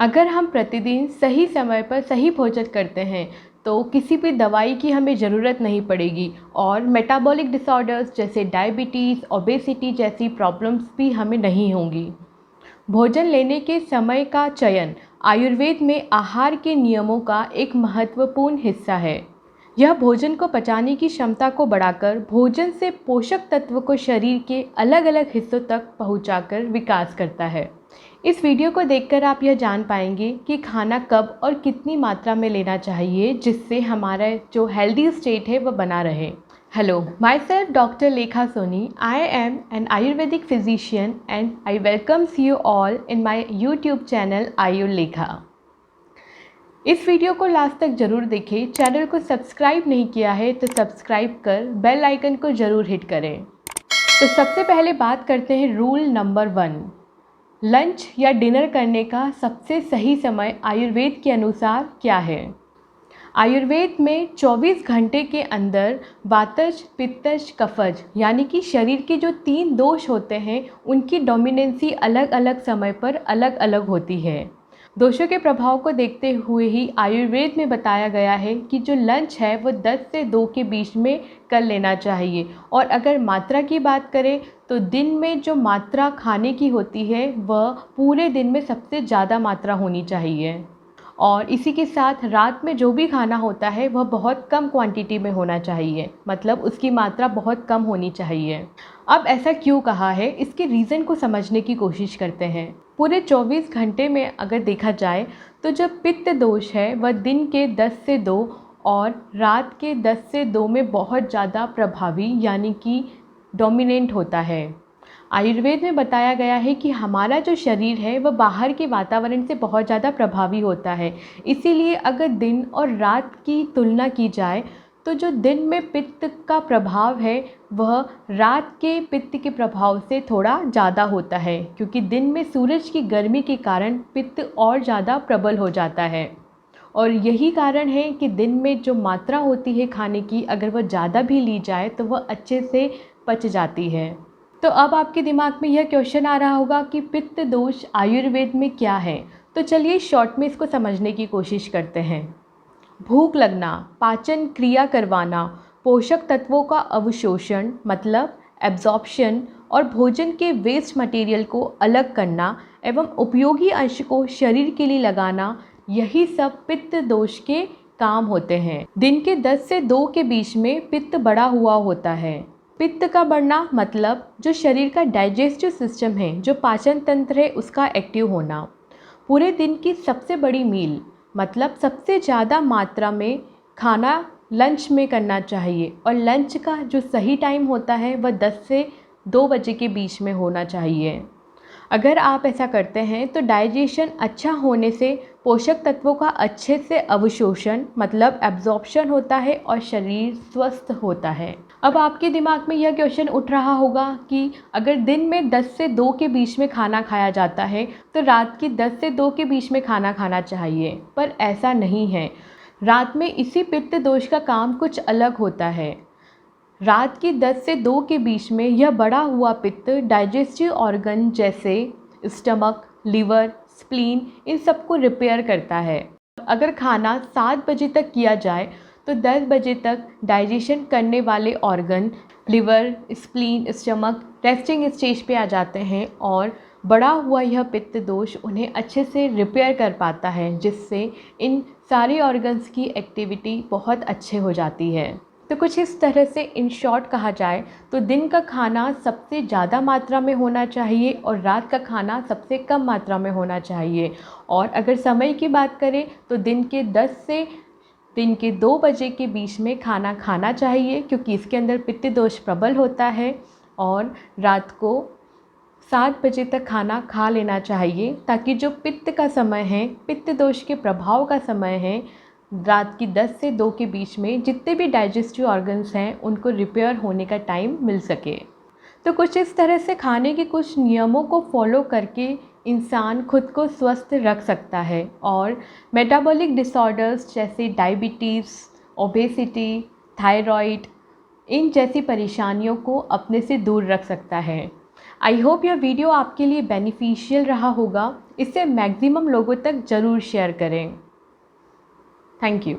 अगर हम प्रतिदिन सही समय पर सही भोजन करते हैं तो किसी भी दवाई की हमें ज़रूरत नहीं पड़ेगी और मेटाबॉलिक डिसऑर्डर्स जैसे डायबिटीज़, ओबेसिटी जैसी प्रॉब्लम्स भी हमें नहीं होंगी। भोजन लेने के समय का चयन आयुर्वेद में आहार के नियमों का एक महत्वपूर्ण हिस्सा है। यह भोजन को पचाने की क्षमता को बढ़ाकर भोजन से पोषक तत्व को शरीर के अलग अलग हिस्सों तक पहुंचाकर विकास करता है। इस वीडियो को देखकर आप यह जान पाएंगे कि खाना कब और कितनी मात्रा में लेना चाहिए जिससे हमारा जो हेल्दी स्टेट है वह बना रहे। Hello, myself Dr. Lekha Soni. I am an Ayurvedic physician and I welcomes you all in my YouTube channel Ayur Lekha. इस वीडियो को लास्ट तक ज़रूर देखें। चैनल को सब्सक्राइब नहीं किया है तो सब्सक्राइब कर बेल आइकन को ज़रूर हिट करें। तो सबसे पहले बात करते हैं रूल नंबर 1। लंच या डिनर करने का सबसे सही समय आयुर्वेद के अनुसार क्या है? आयुर्वेद में 24 घंटे के अंदर वातज, पित्तज, कफज यानी कि शरीर के जो 3 दोष होते हैं उनकी डोमिनेंसी अलग अलग समय पर अलग अलग होती है। दोषों के प्रभाव को देखते हुए ही आयुर्वेद में बताया गया है कि जो लंच है वो 10 से 2 के बीच में कर लेना चाहिए। और अगर मात्रा की बात करें तो दिन में जो मात्रा खाने की होती है वह पूरे दिन में सबसे ज़्यादा मात्रा होनी चाहिए। और इसी के साथ रात में जो भी खाना होता है वह बहुत कम क्वांटिटी में होना चाहिए, मतलब उसकी मात्रा बहुत कम होनी चाहिए। अब ऐसा क्यों कहा है, इसके रीज़न को समझने की कोशिश करते हैं। पूरे 24 घंटे में अगर देखा जाए तो जो पित्त दोष है वह दिन के 10 से 2 और रात के 10 से 2 में बहुत ज़्यादा प्रभावी यानी कि डोमिनेंट होता है। आयुर्वेद में बताया गया है कि हमारा जो शरीर है वह बाहर के वातावरण से बहुत ज़्यादा प्रभावी होता है। इसीलिए अगर दिन और रात की तुलना की जाए तो जो दिन में पित्त का प्रभाव है वह रात के पित्त के प्रभाव से थोड़ा ज़्यादा होता है, क्योंकि दिन में सूरज की गर्मी के कारण पित्त और ज़्यादा प्रबल हो जाता है। और यही कारण है कि दिन में जो मात्रा होती है खाने की अगर वह ज़्यादा भी ली जाए तो वह अच्छे से पच जाती है। तो अब आपके दिमाग में यह क्वेश्चन आ रहा होगा कि पित्त दोष आयुर्वेद में क्या है। तो चलिए शॉर्ट में इसको समझने की कोशिश करते हैं। भूख लगना, पाचन क्रिया करवाना, पोषक तत्वों का अवशोषण मतलब एब्जॉर्प्शन और भोजन के वेस्ट मटेरियल को अलग करना एवं उपयोगी अंश को शरीर के लिए लगाना, यही सब पित्त दोष के काम होते हैं। दिन के 10 से 2 के बीच में पित्त बढ़ा हुआ होता है। पित्त का बढ़ना मतलब जो शरीर का डाइजेस्टिव सिस्टम है, जो पाचन तंत्र है, उसका एक्टिव होना। पूरे दिन की सबसे बड़ी मील मतलब सबसे ज़्यादा मात्रा में खाना लंच में करना चाहिए और लंच का जो सही टाइम होता है वह 10 से 2 बजे के बीच में होना चाहिए। अगर आप ऐसा करते हैं तो डाइजेशन अच्छा होने से पोषक तत्वों का अच्छे से अवशोषण मतलब एब्जॉर्प्शन होता है और शरीर स्वस्थ होता है। अब आपके दिमाग में यह क्वेश्चन उठ रहा होगा कि अगर दिन में 10 से 2 के बीच में खाना खाया जाता है तो रात की 10 से 2 के बीच में खाना खाना चाहिए, पर ऐसा नहीं है। रात में इसी पित्त दोष का काम कुछ अलग होता है। रात की 10 से 2 के बीच में यह बढ़ा हुआ पित्त डाइजेस्टिव ऑर्गन जैसे स्टमक, लिवर, स्प्लीन इन सबको रिपेयर करता है। अगर खाना 7 बजे तक किया जाए तो 10 बजे तक डाइजेशन करने वाले organ liver, spleen, stomach resting stage पे आ जाते हैं और बढ़ा हुआ यह पित्त दोष उन्हें अच्छे से रिपेयर कर पाता है, जिससे इन सारे ऑर्गन्स की एक्टिविटी बहुत अच्छे हो जाती है। तो कुछ इस तरह से इन शॉर्ट कहा जाए तो दिन का खाना सबसे ज़्यादा मात्रा में होना चाहिए और रात का खाना सबसे कम मात्रा में होना चाहिए। और अगर समय की बात करें तो दिन के 10 से दिन के 2 बजे के बीच में खाना खाना चाहिए, क्योंकि इसके अंदर पित्त दोष प्रबल होता है। और रात को 7 बजे तक खाना खा लेना चाहिए, ताकि जो पित्त का समय है, पित्त दोष के प्रभाव का समय है, रात की 10 से 2 के बीच में जितने भी डाइजेस्टिव ऑर्गन्स हैं उनको रिपेयर होने का टाइम मिल सके। तो कुछ इस तरह से खाने के कुछ नियमों को फॉलो करके इंसान खुद को स्वस्थ रख सकता है और मेटाबॉलिक डिसऑर्डर्स जैसे डायबिटीज़, ओबेसिटी, थायराइड इन जैसी परेशानियों को अपने से दूर रख सकता है। आई होप यह वीडियो आपके लिए बेनिफिशियल रहा होगा। इसे मैक्सिमम लोगों तक ज़रूर शेयर करें। Thank you.